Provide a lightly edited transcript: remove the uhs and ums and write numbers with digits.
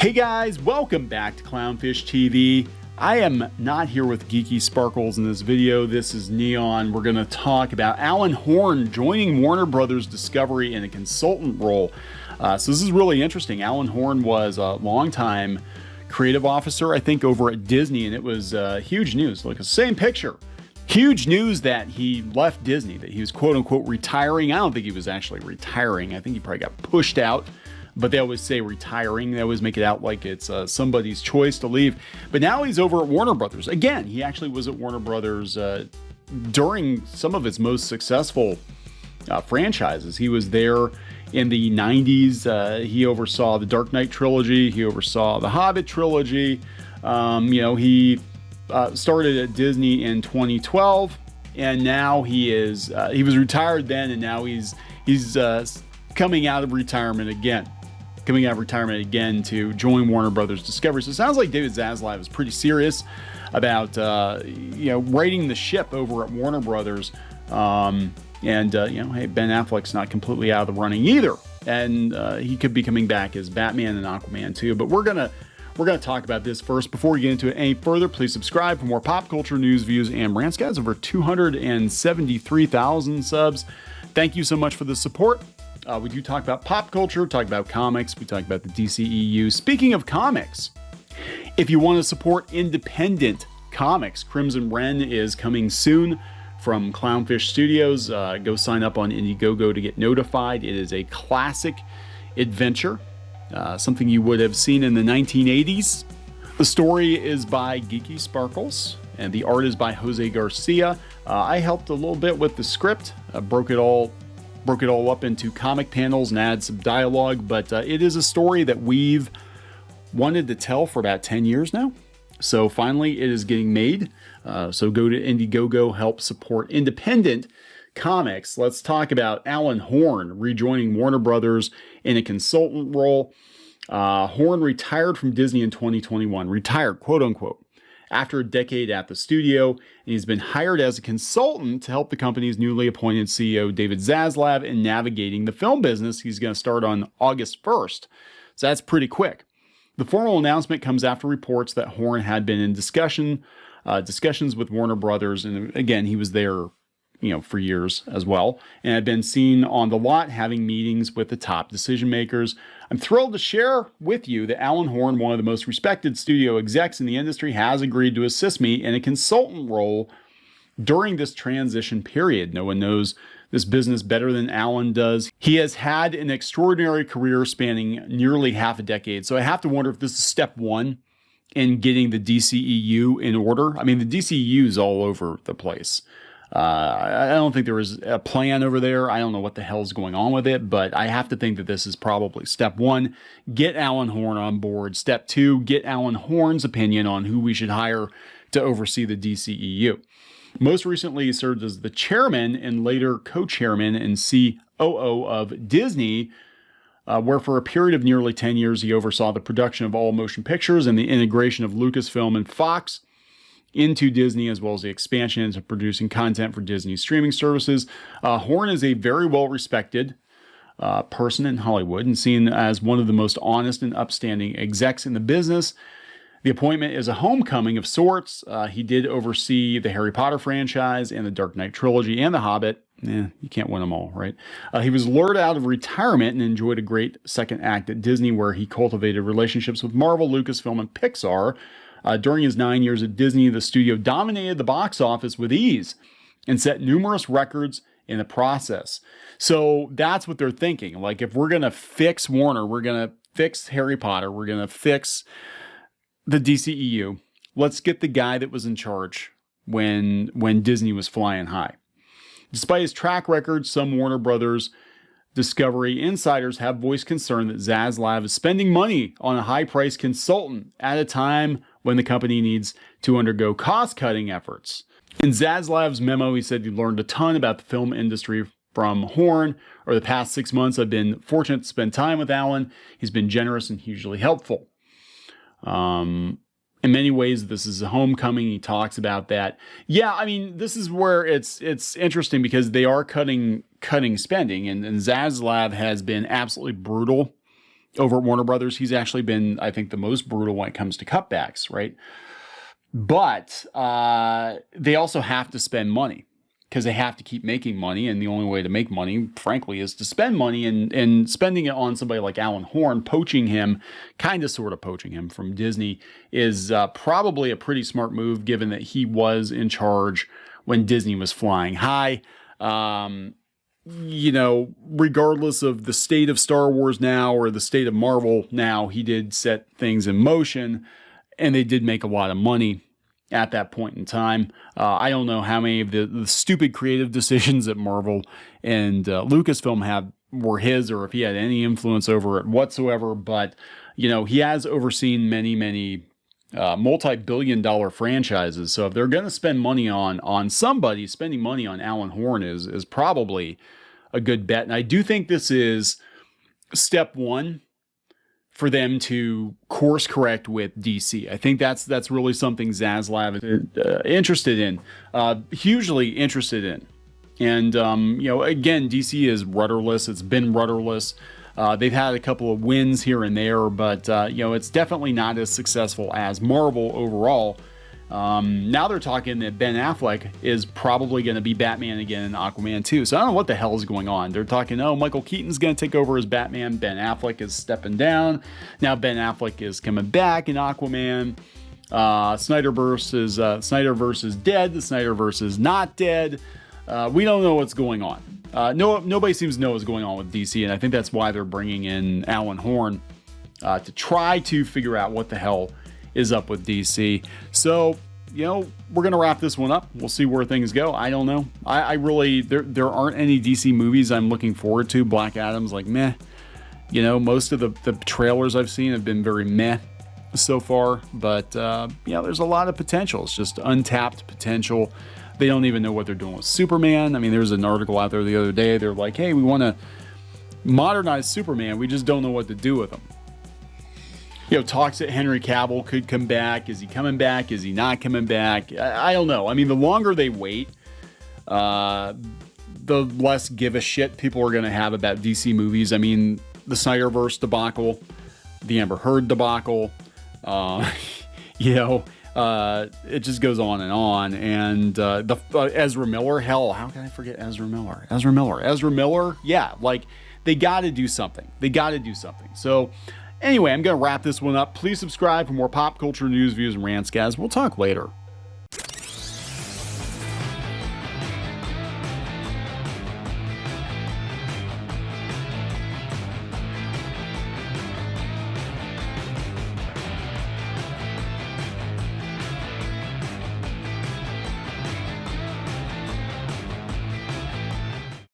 Hey guys, welcome back to Clownfish TV. I am not here with Geeky Sparkles in this video. This is Neon. We're going to talk about Alan Horn joining Warner Brothers Discovery in a consultant role. So this is really interesting. Alan Horn was a longtime creative officer, I think, over at Disney, and it was huge news. Look, the same picture. Huge news that he left Disney, that he was quote-unquote retiring. I don't think he was actually retiring. I think he probably got pushed out. But they always say retiring. They always make it out like it's somebody's choice to leave. But now he's over at Warner Brothers. Again, he actually was at Warner Brothers during some of its most successful franchises. He was there in the 90s. He oversaw the Dark Knight trilogy. He oversaw the Hobbit trilogy. He started at Disney in 2012. And now he was retired then, and now he's coming out of retirement again. To join Warner Brothers Discovery. So it sounds like David Zaslav is pretty serious about righting the ship over at Warner Brothers. Hey, Ben Affleck's not completely out of the running either, and he could be coming back as Batman and Aquaman too. But we're gonna talk about this first. Before we get into it any further, please subscribe for more pop culture news, views, and rants. Guys, over 273,000 subs. Thank you so much for the support. We do talk about pop culture, talk about comics, we talk about the DCEU. Speaking of comics, if you want to support independent comics, Crimson Wren is coming soon from Clownfish Studios. Go sign up on Indiegogo to get notified. It is a classic adventure, something you would have seen in the 1980s. The story is by Geeky Sparkles, and the art is by Jose Garcia. I helped a little bit with the script, broke it all up into comic panels and add some dialogue, but it is a story that we've wanted to tell for about 10 years now. So finally it is getting made. So go to Indiegogo, help support independent comics. Let's talk about Alan Horn rejoining Warner Brothers in a consultant role. Horn retired from Disney in 2021, retired, quote unquote, after a decade at the studio, and he's been hired as a consultant to help the company's newly appointed CEO, David Zaslav, in navigating the film business. He's going to start on August 1st, so that's pretty quick. The formal announcement comes after reports that Horn had been in discussions with Warner Brothers, and again, he was there for years as well, and had been seen on the lot having meetings with the top decision makers. I'm thrilled to share with you that Alan Horn, one of the most respected studio execs in the industry, has agreed to assist me in a consultant role during this transition period. No one knows this business better than Alan does. He has had an extraordinary career spanning nearly half a decade, so I have to wonder if this is step one in getting the DCEU in order. I mean, the DCEU is all over the place. I don't think there is a plan over there. I don't know what the hell's going on with it, but I have to think that this is probably step one, get Alan Horn on board. Step two, get Alan Horn's opinion on who we should hire to oversee the DCEU. Most recently, he served as the chairman and later co-chairman and COO of Disney, where for a period of nearly 10 years, he oversaw the production of all motion pictures and the integration of Lucasfilm and Fox into Disney, as well as the expansion into producing content for Disney streaming services. Horn is a very well-respected person in Hollywood and seen as one of the most honest and upstanding execs in the business. The appointment is a homecoming of sorts. He did oversee the Harry Potter franchise and the Dark Knight trilogy and the Hobbit. You can't win them all, right? He was lured out of retirement and enjoyed a great second act at Disney, where he cultivated relationships with Marvel, Lucasfilm, and Pixar. During his 9 years at Disney, the studio dominated the box office with ease and set numerous records in the process. So that's what they're thinking. Like, if we're going to fix Warner, we're going to fix Harry Potter, we're going to fix the DCEU, let's get the guy that was in charge when Disney was flying high. Despite his track record, some Warner Brothers Discovery insiders have voiced concern that Zaslav is spending money on a high-priced consultant at a time when the company needs to undergo cost-cutting efforts. In Zaslav's memo, he said he learned a ton about the film industry from Horn. Over the past 6 months, I've been fortunate to spend time with Alan. He's been generous and hugely helpful. In many ways, this is a homecoming. He talks about that. Yeah, I mean, this is where it's interesting because they are cutting spending, and Zaslav has been absolutely brutal over at Warner Brothers. He's actually been, I think, the most brutal when it comes to cutbacks, right? But they also have to spend money because they have to keep making money. And the only way to make money, frankly, is to spend money, and spending it on somebody like Alan Horn, poaching him, sort of poaching him from Disney, is probably a pretty smart move, given that he was in charge when Disney was flying high. Regardless of the state of Star Wars now or the state of Marvel now, he did set things in motion, and they did make a lot of money at that point in time. I don't know how many of the stupid creative decisions that Marvel and Lucasfilm were his, or if he had any influence over it whatsoever, but he has overseen many multi-billion-dollar franchises. So if they're going to spend money on somebody, spending money on Alan Horn is probably a good bet. And I do think this is step one for them to course correct with DC. I think that's really something Zaslav is interested in, hugely interested in. And again, DC is rudderless. It's been rudderless. They've had a couple of wins here and there, but it's definitely not as successful as Marvel overall. Now they're talking that Ben Affleck is probably going to be Batman again in Aquaman 2. So I don't know what the hell is going on. They're talking, Michael Keaton's going to take over as Batman. Ben Affleck is stepping down. Now Ben Affleck is coming back in Aquaman. Snyderverse is dead. The Snyderverse is not dead. We don't know what's going on. Nobody seems to know what's going on with DC, and I think that's why they're bringing in Alan Horn to try to figure out what the hell is up with DC. So, we're going to wrap this one up. We'll see where things go. I don't know. I really, there aren't any DC movies I'm looking forward to. Black Adam's like, meh. Most of the trailers I've seen have been very meh so far. But, there's a lot of potential. It's just untapped potential. They don't even know what they're doing with Superman. I mean, there's an article out there the other day. They're like, hey, we want to modernize Superman. We just don't know what to do with him. Talks that Henry Cavill could come back. Is he coming back? Is he not coming back? I don't know. I mean, the longer they wait, the less give a shit people are going to have about DC movies. I mean, the Snyderverse debacle, the Amber Heard debacle, it just goes on and on. And the Ezra Miller, hell, how can I forget Ezra Miller? Ezra Miller, yeah, like they got to do something. So anyway, I'm going to wrap this one up. Please subscribe for more pop culture news, views, and rants, guys. We'll talk later.